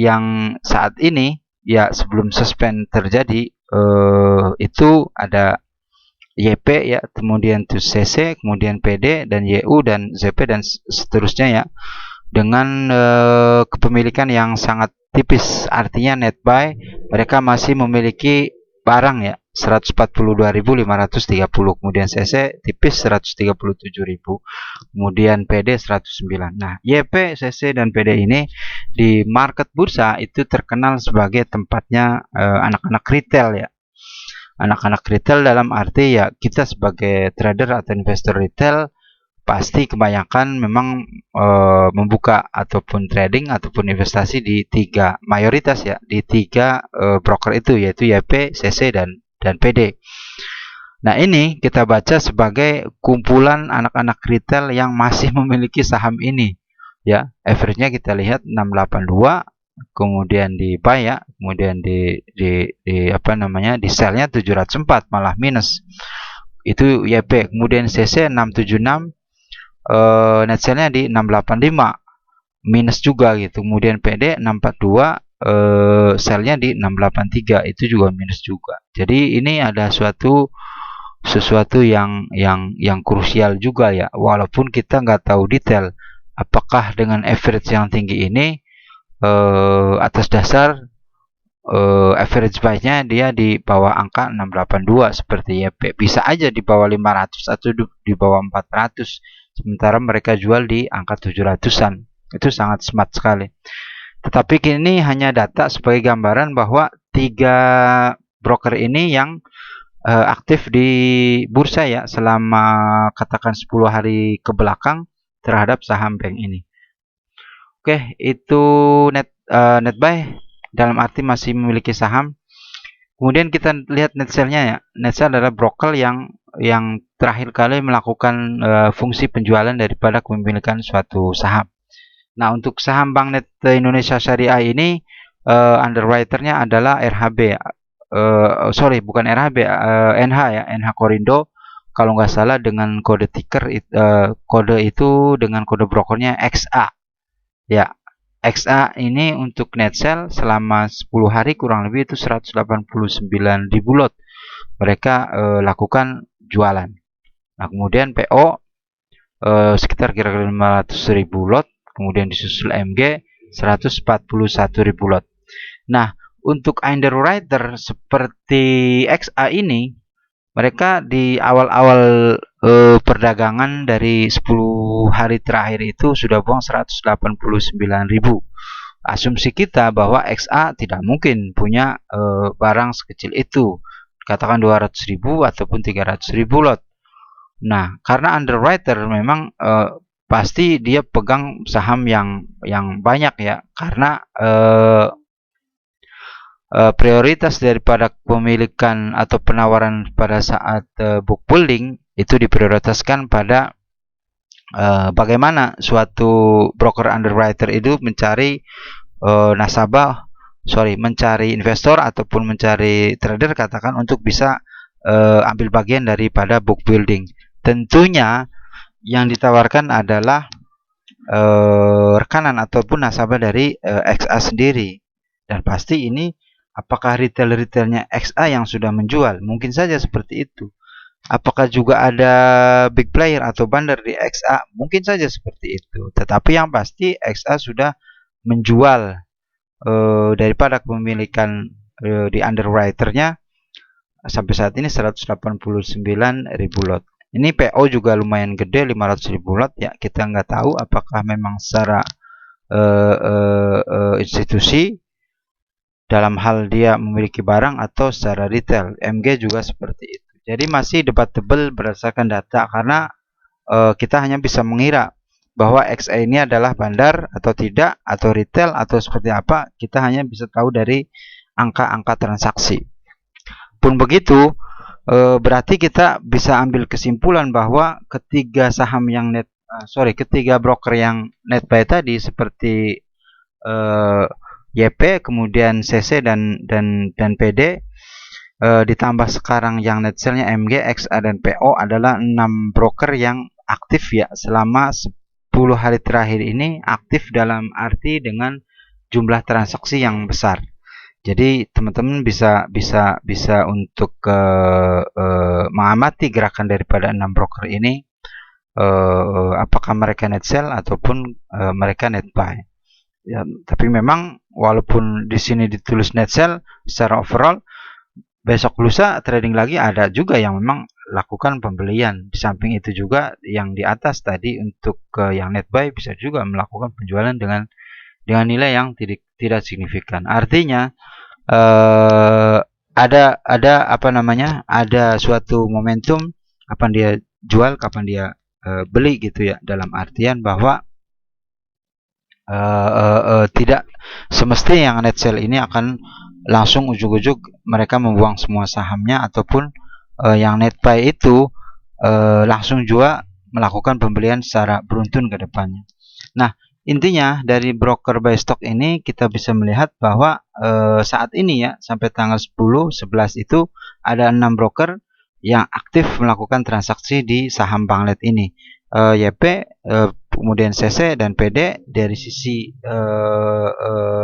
saat ini ya sebelum suspend terjadi itu ada YP ya, kemudian tuh CC, kemudian PD dan YU dan ZP dan seterusnya ya, dengan kepemilikan yang sangat tipis. Artinya net buy mereka masih memiliki barang ya 142.530, kemudian CC tipis 137.000, kemudian PD 109. Nah, YP, CC dan PD ini di market bursa itu terkenal sebagai tempatnya anak-anak retail ya. Anak-anak retail dalam arti ya kita sebagai trader atau investor retail pasti kebanyakan memang membuka ataupun trading ataupun investasi di tiga mayoritas ya, di tiga broker itu, yaitu YP, CC dan PD. Nah, ini kita baca sebagai kumpulan anak-anak retail yang masih memiliki saham ini ya. Average-nya kita lihat 682, kemudian di buy ya, kemudian di apa namanya, di sell-nya 704 malah minus. Itu YP. Kemudian CC 676, net sell-nya di 685 minus juga gitu. Kemudian PD 642, sell-nya di 683, itu juga minus juga. Jadi ini ada sesuatu yang krusial juga ya, walaupun kita nggak tahu detail apakah dengan average yang tinggi ini atas dasar average buy-nya dia di bawah angka 682 seperti YP, bisa aja di bawah 500 atau di bawah 400, sementara mereka jual di angka 700-an. Itu sangat smart sekali. Tetapi kini hanya data sebagai gambaran bahwa tiga broker ini yang aktif di bursa ya selama katakan 10 hari ke belakang terhadap saham bank ini. Oke, itu net buy dalam arti masih memiliki saham. Kemudian kita lihat net sell-nya ya. Net sell adalah broker yang terakhir kali melakukan fungsi penjualan daripada kepemilikan suatu saham. Nah, untuk saham Bank Net Indonesia Syariah ini underwriter-nya adalah RHB ya. Sorry, bukan RHB, NH ya, NH Korindo kalau nggak salah, dengan kode ticker kode itu dengan kode brokernya XA ya. XA ini untuk net sell selama 10 hari kurang lebih itu 189.000 lot mereka lakukan jualan. Nah, kemudian PO sekitar kira-kira 500.000 lot, kemudian disusul MG 141.000 lot. Nah, untuk underwriter seperti XA ini, mereka di awal-awal perdagangan dari 10 hari terakhir itu sudah buang 189.000. Asumsi kita bahwa XA tidak mungkin punya barang sekecil itu, katakan 200.000 ataupun 300.000 lot. Nah, karena underwriter memang pasti dia pegang saham yang banyak ya, karena prioritas daripada pemilikan atau penawaran pada saat book building itu diprioritaskan pada bagaimana suatu broker underwriter itu mencari mencari investor ataupun mencari trader katakan untuk bisa ambil bagian daripada book building. Tentunya yang ditawarkan adalah rekanan ataupun nasabah dari XA sendiri, dan pasti ini apakah retail-retailnya XA yang sudah menjual? Mungkin saja seperti itu. Apakah juga ada big player atau bandar di XA? Mungkin saja seperti itu. Tetapi yang pasti XA sudah menjual daripada kepemilikan di underwriter-nya sampai saat ini 189.000 lot. Ini PO juga lumayan gede, 500.000 lot ya. Kita nggak tahu apakah memang secara institusi dalam hal dia memiliki barang atau secara retail. MG juga seperti itu. Jadi masih debatable berdasarkan data, karena kita hanya bisa mengira bahwa XA ini adalah bandar atau tidak, atau retail atau seperti apa. Kita hanya bisa tahu dari angka-angka transaksi. Pun begitu, berarti kita bisa ambil kesimpulan bahwa ketiga ketiga broker yang netbuy tadi seperti YP, kemudian CC dan PD, ditambah sekarang yang net sale-nya MG, XA dan PO adalah 6 broker yang aktif ya selama 10 hari terakhir ini, aktif dalam arti dengan jumlah transaksi yang besar. Jadi teman-teman bisa untuk mengamati gerakan daripada 6 broker ini, apakah mereka net sell ataupun mereka net buy. Ya, tapi memang walaupun di sini ditulis net sell secara overall, besok lusa trading lagi ada juga yang memang lakukan pembelian. Di samping itu juga yang di atas tadi untuk yang net buy bisa juga melakukan penjualan dengan nilai yang tidak signifikan. Artinya ada suatu momentum kapan dia jual, kapan dia beli gitu ya, dalam artian bahwa tidak semestinya yang net sell ini akan langsung ujug-ujug mereka membuang semua sahamnya, ataupun yang net buy itu langsung juga melakukan pembelian secara beruntun ke depannya. Nah, intinya dari broker buy stock ini kita bisa melihat bahwa saat ini ya, sampai tanggal 10/11 itu ada 6 broker yang aktif melakukan transaksi di saham Banglet ini. YP, kemudian CC dan PD dari sisi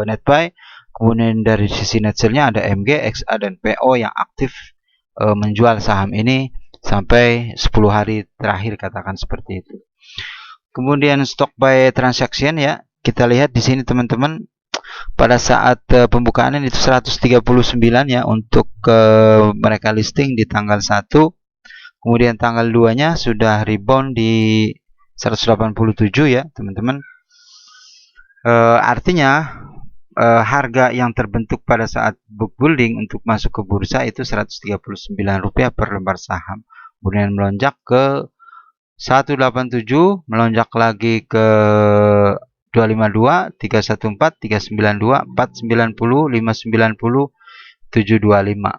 net buy, kemudian dari sisi net sell-nya ada MG, XA dan PO yang aktif menjual saham ini sampai 10 hari terakhir, katakan seperti itu. Kemudian stock by transaction ya, kita lihat di sini teman-teman, pada saat pembukaan itu 139 ya untuk mereka listing di tanggal 1. Kemudian tanggal 2-nya sudah rebound di 187 ya teman-teman. Artinya harga yang terbentuk pada saat book building untuk masuk ke bursa itu Rp139 per lembar saham. Kemudian melonjak ke 187, melonjak lagi ke 252, 314, 392, 490, 590, 725.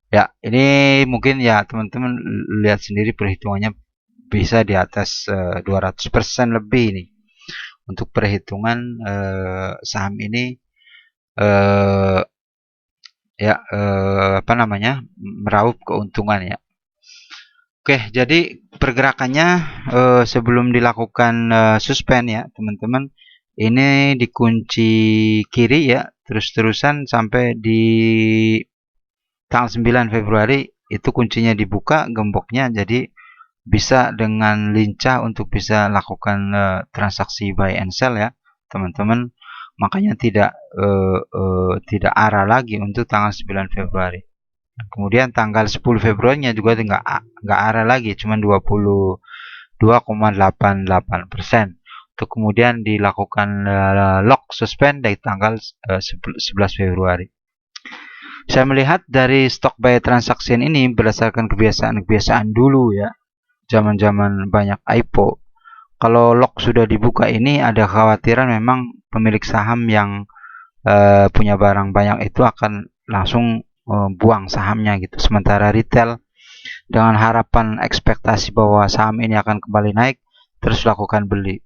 Ya, ini mungkin ya teman-teman lihat sendiri perhitungannya bisa di atas 200% lebih nih untuk perhitungan saham ini meraup keuntungan ya. Oke, jadi pergerakannya sebelum dilakukan suspend ya teman-teman, ini dikunci kiri ya, terus-terusan sampai di tanggal 9 Februari itu kuncinya dibuka gemboknya, jadi bisa dengan lincah untuk bisa lakukan transaksi buy and sell ya teman-teman. Makanya tidak arah lagi untuk tanggal 9 Februari. Kemudian tanggal 10 Februari-nya juga nggak arah lagi, cuma 22,88%. Untuk kemudian dilakukan lock suspend dari tanggal 11 Februari. Saya melihat dari stock buy transaction ini berdasarkan kebiasaan dulu ya, zaman-zaman banyak IPO. Kalau lock sudah dibuka ini ada kekhawatiran memang pemilik saham yang punya barang banyak itu akan langsung buang sahamnya gitu. Sementara retail dengan harapan ekspektasi bahwa saham ini akan kembali naik, terus lakukan beli.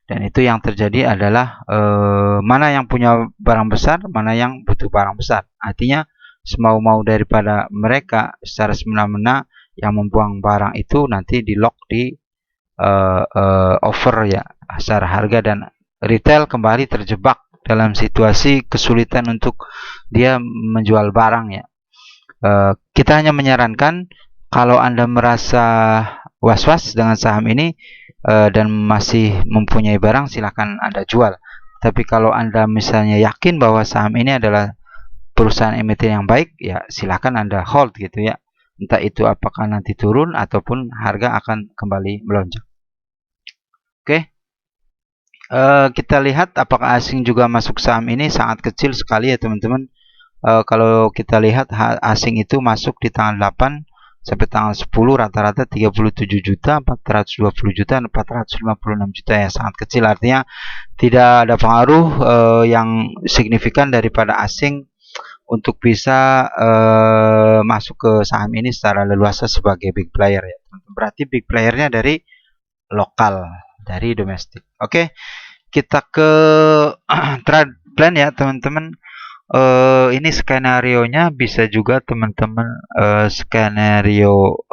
Dan itu yang terjadi adalah mana yang punya barang besar, mana yang butuh barang besar. Artinya semau-mau daripada mereka secara semena-mena yang membuang barang itu nanti di lock di over ya secara harga, dan retail kembali terjebak dalam situasi kesulitan untuk dia menjual barang ya. Kita hanya menyarankan kalau Anda merasa was-was dengan saham ini dan masih mempunyai barang, silahkan Anda jual. Tapi kalau Anda misalnya yakin bahwa saham ini adalah perusahaan emiten yang baik, ya silahkan Anda hold gitu ya. entah itu apakah nanti turun ataupun harga akan kembali melonjak. Oke, kita lihat apakah asing juga masuk saham ini. Sangat kecil sekali ya teman-teman. Kalau kita lihat asing itu masuk di tanggal 8 sampai tanggal 10 rata-rata 37 juta, 420 juta, 456 juta ya, sangat kecil. Artinya tidak ada pengaruh yang signifikan daripada asing untuk bisa masuk ke saham ini secara leluasa sebagai big player ya. Berarti big playernya dari lokal, dari domestik. Oke, kita ke trade plan ya teman-teman. Ini skenario-nya bisa juga teman-teman skenario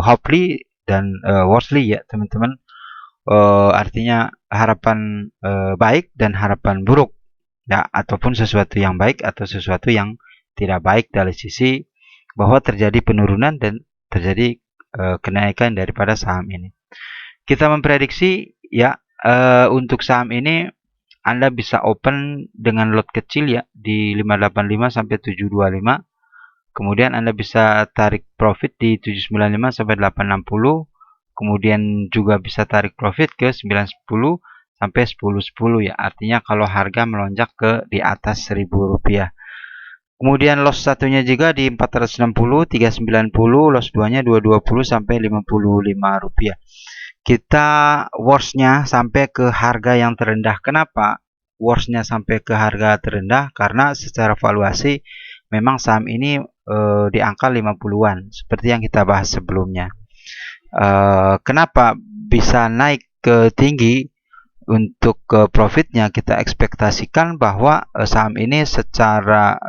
hopefully dan worstly ya teman-teman. Artinya harapan baik dan harapan buruk ya, ataupun sesuatu yang baik atau sesuatu yang tidak baik dari sisi bahwa terjadi penurunan dan terjadi kenaikan daripada saham ini. Kita memprediksi ya, untuk saham ini Anda bisa open dengan lot kecil ya di 585 sampai 725. Kemudian Anda bisa tarik profit di 795 sampai 860. Kemudian juga bisa tarik profit ke 910 sampai 1010 ya. Artinya kalau harga melonjak ke di atas Rp1.000. Kemudian loss satunya juga di 460, 390, loss 2-nya 220 sampai Rp55. Kita worst-nya sampai ke harga yang terendah. Kenapa worst-nya sampai ke harga terendah? Karena secara valuasi memang saham ini di angka 50-an seperti yang kita bahas sebelumnya. Kenapa bisa naik ke tinggi? Untuk profitnya kita ekspektasikan bahwa saham ini secara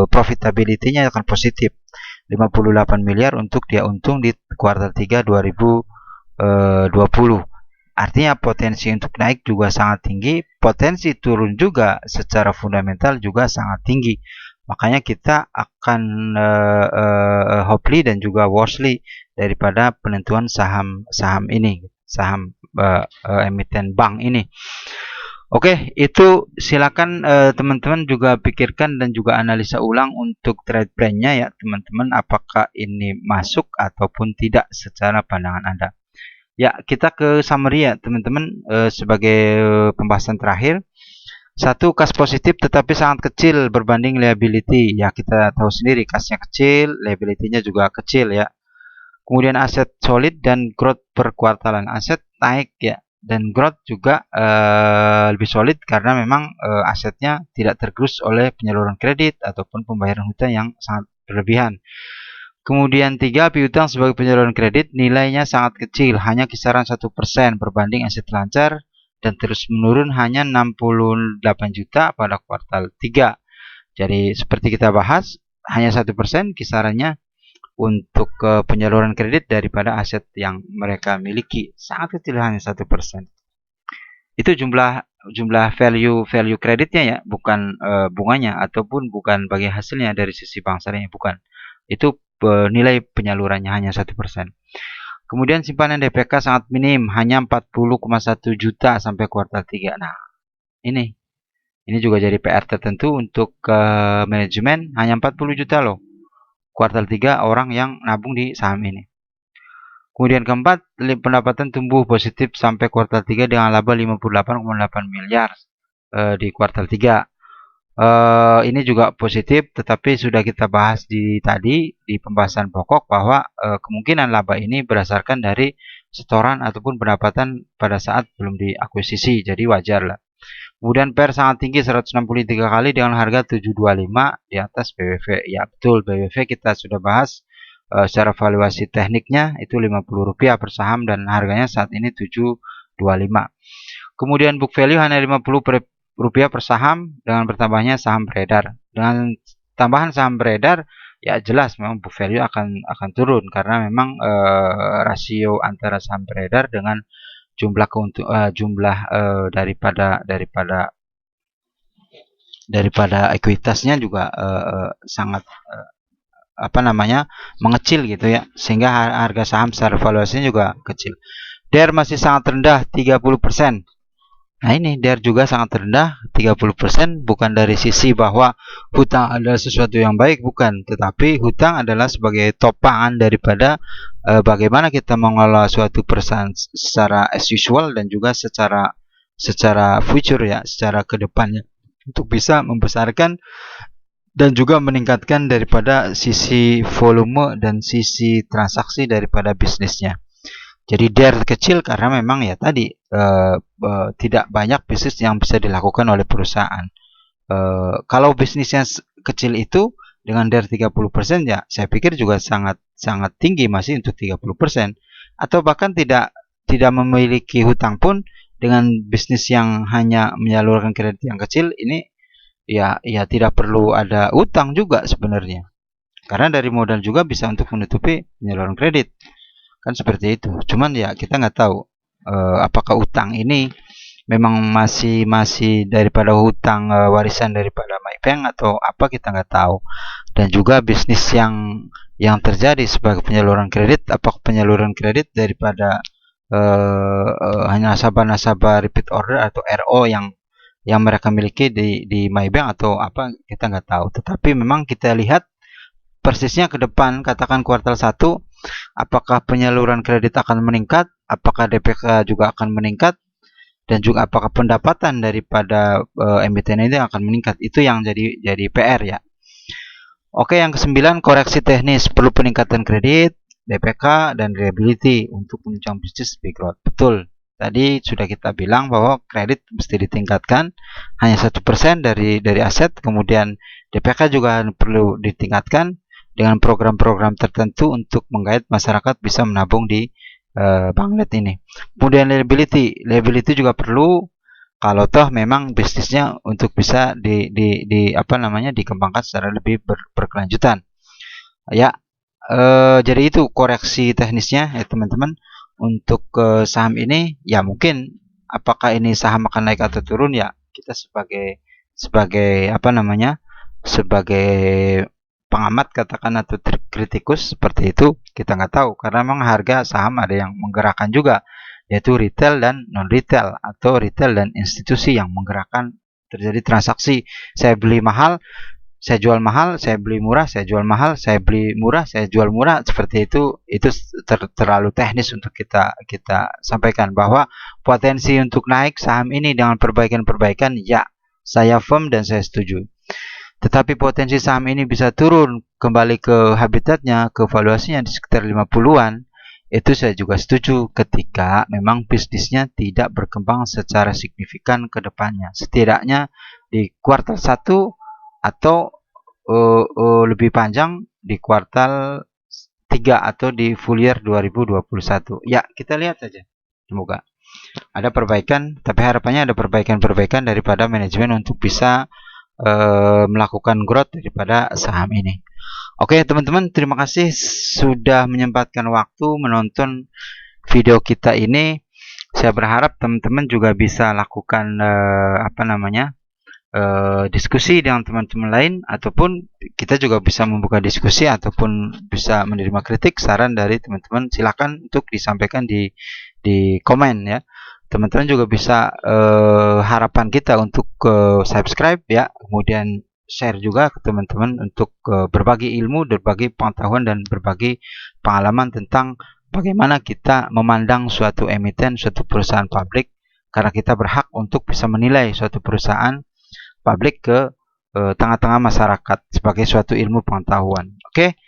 profitability-nya akan positif 58 miliar untuk dia untung di kuartal 3 2020. Artinya potensi untuk naik juga sangat tinggi, potensi turun juga secara fundamental juga sangat tinggi. Makanya kita akan hopefully dan juga worstly daripada penentuan saham ini, saham emiten bank ini. Oke, itu silakan teman-teman juga pikirkan dan juga analisa ulang untuk trade plan-nya ya teman-teman, apakah ini masuk ataupun tidak secara pandangan Anda. Ya, kita ke summary ya teman-teman, sebagai pembahasan terakhir. Satu, kas positif tetapi sangat kecil berbanding liability. Ya, kita tahu sendiri kasnya kecil, liability-nya juga kecil ya. Kemudian aset solid dan growth per kuartalan. Aset naik ya, dan growth juga lebih solid karena memang asetnya tidak tergerus oleh penyaluran kredit ataupun pembayaran hutang yang sangat berlebihan. Kemudian 3, piutang sebagai penyaluran kredit nilainya sangat kecil, hanya kisaran 1% berbanding aset lancar dan terus menurun hanya 68 juta pada kuartal 3. Jadi seperti kita bahas, hanya 1% kisarannya untuk penyaluran kredit daripada aset yang mereka miliki. Sangat kecil, hanya 1%. Itu jumlah value kreditnya ya, bukan bunganya ataupun bukan bagi hasilnya dari sisi bank syariah, bukan. Itu nilai penyalurannya hanya 1%. Kemudian simpanan DPK sangat minim, hanya 40,1 juta sampai kuartal 3. Nah, ini juga jadi PR tertentu untuk manajemen, hanya 40 juta loh. Kuartal 3 orang yang nabung di saham ini. Kemudian keempat, pendapatan tumbuh positif sampai kuartal 3 dengan laba 58,8 miliar di kuartal 3. Ini juga positif, tetapi sudah kita bahas tadi di pembahasan pokok bahwa kemungkinan laba ini berdasarkan dari setoran ataupun pendapatan pada saat belum diakuisisi, jadi wajar lah. Kemudian PER sangat tinggi 163 kali dengan harga 725 di atas BWV. Ya betul, BWV kita sudah bahas secara valuasi tekniknya itu Rp50 per saham dan harganya saat ini 725. Kemudian book value hanya Rp50 per saham dengan bertambahnya saham beredar. Dengan tambahan saham beredar, ya jelas memang book value akan turun karena memang rasio antara saham beredar dengan jumlah daripada ekuitasnya juga sangat mengecil gitu ya, sehingga harga saham secara valuasinya juga kecil. DER masih sangat rendah 30%. Nah ini DER juga sangat rendah, 30%, bukan dari sisi bahwa hutang adalah sesuatu yang baik, bukan. Tetapi hutang adalah sebagai topangan daripada bagaimana kita mengelola suatu perusahaan secara as usual dan juga secara future ya, secara kedepannya. Untuk bisa membesarkan dan juga meningkatkan daripada sisi volume dan sisi transaksi daripada bisnisnya. Jadi DER kecil karena memang ya tadi tidak banyak bisnis yang bisa dilakukan oleh perusahaan. Kalau bisnisnya kecil itu dengan DER 30% ya saya pikir juga sangat sangat tinggi masih untuk 30%. Atau bahkan tidak memiliki hutang pun dengan bisnis yang hanya menyalurkan kredit yang kecil ini ya tidak perlu ada utang juga sebenarnya. Karena dari modal juga bisa untuk menutupi penyaluran kredit. Kan seperti itu. Cuman ya kita nggak tahu apakah utang ini memang masih daripada hutang warisan daripada Maybank atau apa, kita nggak tahu. Dan juga bisnis yang terjadi sebagai penyaluran kredit, apakah penyaluran kredit daripada hanya nasabah-nasabah repeat order atau RO yang mereka miliki di Maybank atau apa, kita nggak tahu. Tetapi memang kita lihat persisnya ke depan, katakan kuartal 1, apakah penyaluran kredit akan meningkat, apakah DPK juga akan meningkat, dan juga apakah pendapatan daripada emiten ini akan meningkat. Itu yang jadi PR ya. Oke, yang ke-9, koreksi teknis, perlu peningkatan kredit, DPK, dan reliability untuk menunjang bisnis big growth. Betul. Tadi sudah kita bilang bahwa kredit mesti ditingkatkan hanya 1% dari aset, kemudian DPK juga perlu ditingkatkan dengan program-program tertentu untuk menggait masyarakat bisa menabung di banklet ini. Kemudian liability juga perlu kalau toh memang bisnisnya untuk bisa dikembangkan secara lebih berkelanjutan. Ya, jadi itu koreksi teknisnya ya teman-teman. Untuk saham ini ya mungkin apakah ini saham akan naik atau turun ya kita sebagai sebagai pengamat katakan atau kritikus seperti itu kita nggak tahu, karena memang harga saham ada yang menggerakkan juga, yaitu retail dan non retail atau retail dan institusi yang menggerakkan terjadi transaksi. Saya beli mahal, saya jual mahal, saya beli murah, saya jual mahal, saya beli murah, saya jual murah, seperti itu terlalu teknis untuk kita sampaikan. Bahwa potensi untuk naik saham ini dengan perbaikan-perbaikan ya saya firm dan saya setuju. Tetapi potensi saham ini bisa turun kembali ke habitatnya, ke valuasinya di sekitar 50-an. Itu saya juga setuju ketika memang bisnisnya tidak berkembang secara signifikan ke depannya. Setidaknya di kuartal 1 atau lebih panjang di kuartal 3 atau di full year 2021. Ya, kita lihat saja. Semoga ada perbaikan, tapi harapannya ada perbaikan-perbaikan daripada manajemen untuk bisa melakukan growth daripada saham ini. Oke, teman-teman, terima kasih sudah menyempatkan waktu menonton video kita ini. Saya berharap teman-teman juga bisa lakukan diskusi dengan teman-teman lain, ataupun kita juga bisa membuka diskusi ataupun bisa menerima kritik saran dari teman-teman. Silakan untuk disampaikan di komen ya. Teman-teman juga bisa harapan kita untuk subscribe ya, kemudian share juga ke teman-teman untuk berbagi ilmu, berbagi pengetahuan dan berbagi pengalaman tentang bagaimana kita memandang suatu emiten, suatu perusahaan publik, karena kita berhak untuk bisa menilai suatu perusahaan publik ke tengah-tengah masyarakat sebagai suatu ilmu pengetahuan. Oke,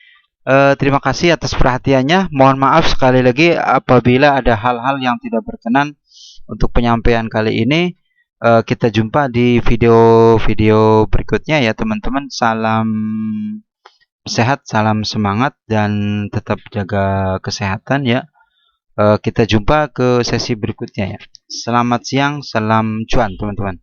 terima kasih atas perhatiannya. Mohon maaf sekali lagi apabila ada hal-hal yang tidak berkenan untuk penyampaian kali ini. Kita jumpa di video-video berikutnya ya teman-teman. Salam sehat, salam semangat, dan tetap jaga kesehatan ya. Kita jumpa ke sesi berikutnya ya. Selamat siang, salam cuan teman-teman.